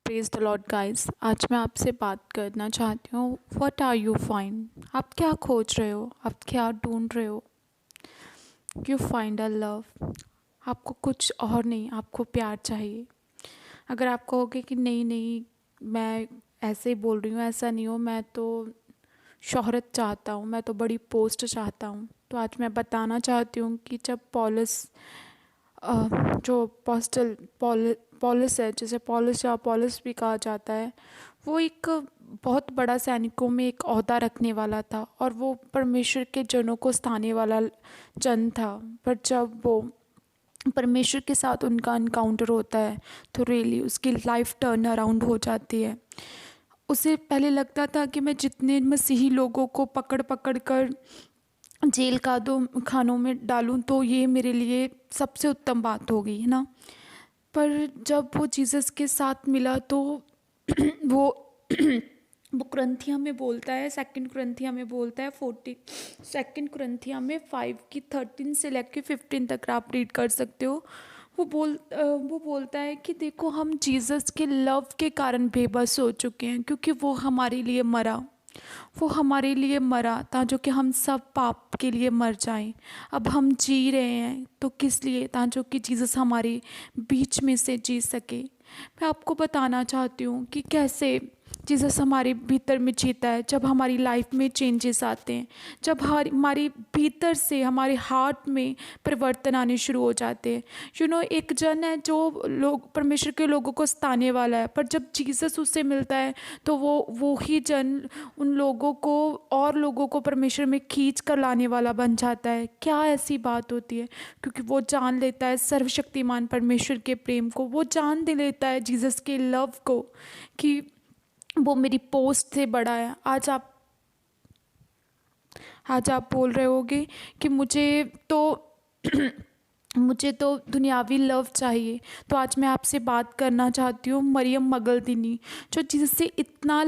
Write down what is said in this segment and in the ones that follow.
Praise the Lord guys. आज मैं आपसे बात करना चाहती हूँ, व्हाट आर यू फाइंड। आप क्या खोज रहे हो, आप क्या ढूंढ रहे हो। You find a love. आपको कुछ और नहीं, आपको प्यार चाहिए। अगर आप कहोगे कि नहीं नहीं, मैं ऐसे ही बोल रही हूँ, ऐसा नहीं हो, मैं तो शोहरत चाहता हूँ, मैं तो बड़ी पोस्ट चाहता हूँ, तो आज मैं बताना चाहती हूँ कि जब जो पॉलिस है, जिसे पॉलिस या पॉलिस भी कहा जाता है, वो एक बहुत बड़ा सैनिकों में एक ओहदा रखने वाला था और वो परमेश्वर के जनों को सताने वाला जन था। पर जब वो परमेश्वर के साथ उनका इनकाउंटर होता है तो रियली उसकी लाइफ टर्न अराउंड हो जाती है। उसे पहले लगता था कि मैं जितने मसीही लोगों को पकड़ पकड़ कर जेल का दो खानों में डालूं तो ये मेरे लिए सबसे उत्तम बात होगी, है ना। पर जब वो जीसस के साथ मिला तो वो वो क्रंथिया में बोलता है, सेकंड क्रंथिया में बोलता है 40, सेकंड क्रंथिया में 5 की 13 से लेकर 15 तक आप रीड कर सकते हो। वो बोलता है कि देखो, हम जीसस के लव के कारण बेबस हो चुके हैं, क्योंकि वो हमारे लिए मरा। वो हमारे लिए मरा ताकि कि हम सब पाप के लिए मर जाएं। अब हम जी रहे हैं तो किस लिए, ताकि कि जीसस हमारे बीच में से जी सके। मैं आपको बताना चाहती हूँ कि कैसे जीसस हमारे भीतर में जीता है। जब हमारी लाइफ में चेंजेस आते हैं, जब हमारी भीतर से हमारे हार्ट में परिवर्तन आने शुरू हो जाते हैं। एक जन है जो लोग परमेश्वर के लोगों को सताने वाला है, पर जब जीसस उससे मिलता है तो वो ही जन उन लोगों को और लोगों को परमेश्वर में खींच कर लाने वाला बन जाता है। क्या ऐसी बात होती है, क्योंकि वो जान लेता है सर्वशक्तिमान परमेश्वर के प्रेम को, वो जान दे लेता है जीसस के लव को, कि वो मेरी पोस्ट से बड़ा है। आज आप बोल रहे होगे कि मुझे तो दुनियावी लव चाहिए। तो आज मैं आपसे बात करना चाहती हूँ मरियम मगदलीनी, जो जिससे इतना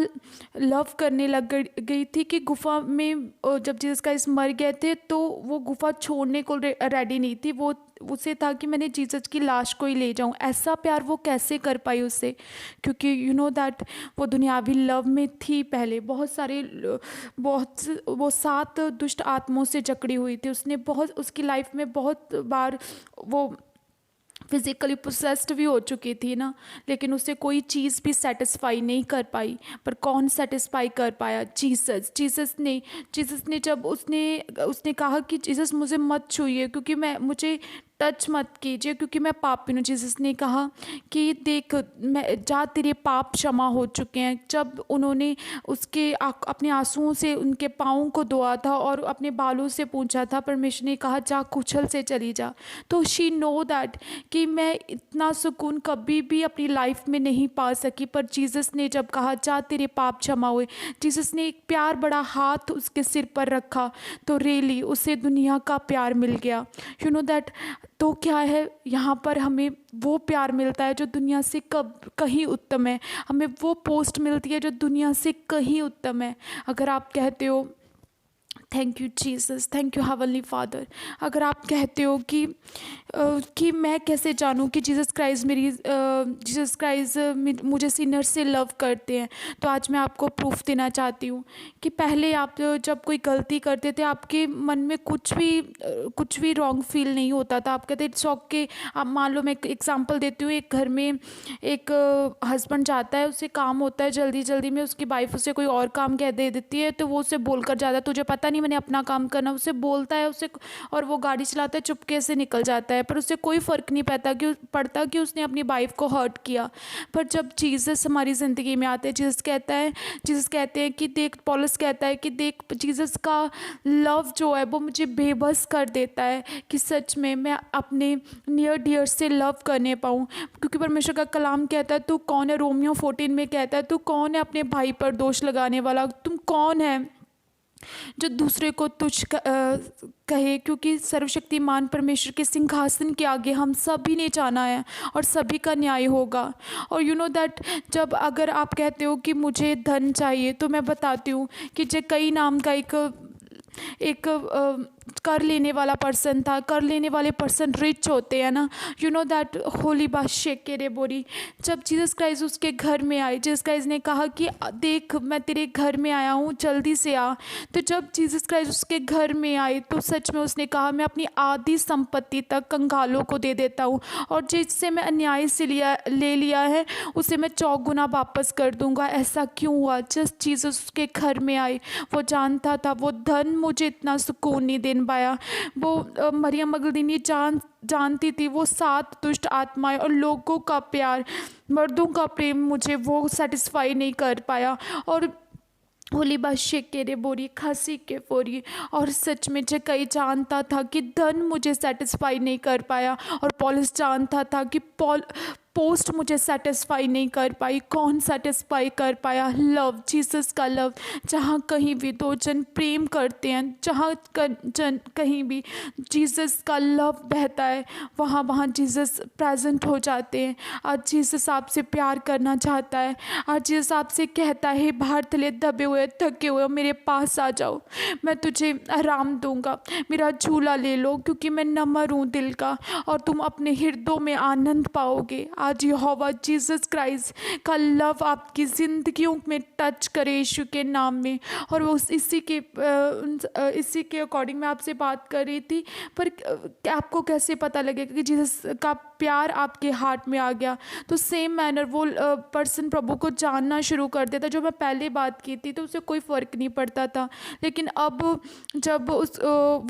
लव करने लग गई थी कि गुफा में जब जीसस क्राइस्ट मर गए थे तो वो गुफा छोड़ने को रेडी नहीं थी। वो उसे था कि मैंने जीसस की लाश को ही ले जाऊं। ऐसा प्यार वो कैसे कर पाई उससे, क्योंकि दैट वो दुनियावी लव में थी पहले। वो 7 दुष्ट आत्माओं से जकड़ी हुई थी। उसकी लाइफ में बहुत बार वो फिजिकली पोसेस्ड भी हो चुकी थी ना, लेकिन उसे कोई चीज़ भी सेटिस्फाई नहीं कर पाई। पर कौन सेटिस्फाई कर पाया? जीसस ने जब उसने कहा कि जीसस मुझे मत छूइए, क्योंकि मुझे टच मत कीजिए, क्योंकि मैं पापी हूँ। जीसस ने कहा कि देख, मैं जा, तेरे पाप क्षमा हो चुके हैं। जब उन्होंने अपने आंसुओं से उनके पाँव को धोआ था और अपने बालों से पूछा था, परमेश्वर ने कहा जा, कुचल से चली जा। तो शी नो दैट कि मैं इतना सुकून कभी भी अपनी लाइफ में नहीं पा सकी, पर जीसस ने जब कहा जा, तेरे पाप क्षमा हुए, जीसस ने एक प्यार बड़ा हाथ उसके सिर पर रखा, तो रियली उसे दुनिया का प्यार मिल गया। दैट तो क्या है, यहाँ पर हमें वो प्यार मिलता है जो दुनिया से कहीं उत्तम है। हमें वो पोस्ट मिलती है जो दुनिया से कहीं उत्तम है। अगर आप कहते हो thank you Jesus, thank you heavenly father, अगर आप कहते हो कि मैं कैसे जानूं कि जीसस क्राइस्ट मुझे सिनर से लव करते हैं, तो आज मैं आपको प्रूफ देना चाहती हूँ कि पहले आप जब कोई गलती करते थे, आपके मन में कुछ भी रॉन्ग फील नहीं होता था। आप कहते इट्स ओके। आप मान लो, मैं एक एग्जांपल देती हूँ। एक घर में एक हस्बैंड जाता है, उसे काम होता है, जल्दी जल्दी में उसकी वाइफ उसे कोई और काम कह दे देती है, तो वो उसे बोलकर जाता है, तुझे पता नहीं मैंने अपना काम करना, उसे बोलता है उसे, और वो गाड़ी चलाता है, चुपके से निकल जाता है, पर उसे कोई फ़र्क नहीं पड़ता कि उसने अपनी वाइफ को हर्ट किया। पर जब जीसस हमारी ज़िंदगी में आते हैं, जीसस कहते हैं कि देख, पौलुस कहता है कि देख, जीसस का लव जो है वो मुझे बेबस कर देता है कि सच में मैं अपने नियर डियर से लव करने पाऊँ। क्योंकि परमेश्वर का कलाम कहता है, तू कौन है, रोमियो 14 में कहता है, तू कौन है अपने भाई पर दोष लगाने वाला, तुम कौन है जो दूसरे को तुच्छ कहे। क्योंकि सर्वशक्तिमान परमेश्वर के सिंहासन के आगे हम सभी ने जाना है और सभी का न्याय होगा। और दैट जब अगर आप कहते हो कि मुझे धन चाहिए, तो मैं बताती हूँ कि कई नाम का एक कर लेने वाला पर्सन था। कर लेने वाले पर्सन रिच होते हैं ना, यू नो दैट होली बादशाह के रे बोरी। जब जीसस क्राइस्ट उसके घर में आए, जीसस क्राइस्ट ने कहा कि देख मैं तेरे घर में आया हूँ, जल्दी से आ। तो जब जीसस क्राइस्ट उसके घर में आए तो सच में उसने कहा मैं अपनी आधी संपत्ति तक कंगालों को दे देता हूँ, और जिससे मैं अन्याय से ले लिया है उसे मैं चौगुना वापस कर दूंगा। ऐसा क्यों हुआ? जस्ट जीसस उसके घर में आए। वो जानता था वो धन मुझे इतना सुकून नहीं दे पाया। वो मरियम मगदलीनी जानती थी वो 7 दुष्ट आत्माएं और लोगों का प्यार, मर्दों का प्रेम मुझे वो सेटिस्फाई नहीं कर पाया। और होली बादशाह के रे बोरी खांसी के बोरी। और सच में जक्कई जानता था कि धन मुझे सेटिस्फाई नहीं कर पाया, और पौलुस जानता था कि पोस्ट मुझे सेटिस्फाई नहीं कर पाई। कौन सेटिस्फाई कर पाया? लव, जीसस का लव। जहाँ कहीं भी दो जन प्रेम करते हैं, जहाँ कहीं भी जीसस का लव बहता है, वहाँ वहाँ जीसस प्रेजेंट हो जाते हैं। आज जीसस आपसे प्यार करना चाहता है। आज जीसस आपसे कहता है बाहर तले दबे हुए थके हुए मेरे पास आ जाओ, मैं तुझे आराम दूंगा, मेरा झूला ले लो, क्योंकि मैं नम्र हूँ दिल का, और तुम अपने हृदयों में आनंद पाओगे। आज यहोवा जीसस क्राइस्ट का लव आपकी ज़िंदगियों में टच करे यीशु के नाम में। और वो इसी के अकॉर्डिंग मैं आपसे बात कर रही थी। पर आपको कैसे पता लगेगा कि जीसस का प्यार आपके हार्ट में आ गया? तो सेम मैनर वो पर्सन प्रभु को जानना शुरू कर देता। जो मैं पहले बात की थी तो उसे कोई फ़र्क नहीं पड़ता था, लेकिन अब जब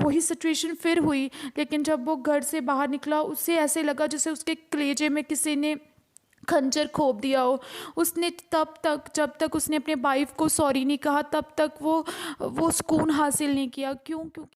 वही सिचुएशन फिर हुई, लेकिन जब वो घर से बाहर निकला उसे ऐसे लगा जैसे उसके कलेजे में किसी ने खंजर खोप दिया हो। उसने जब तक उसने अपने वाइफ को सॉरी नहीं कहा तब तक वो सुकून हासिल नहीं किया। क्यों? क्योंकि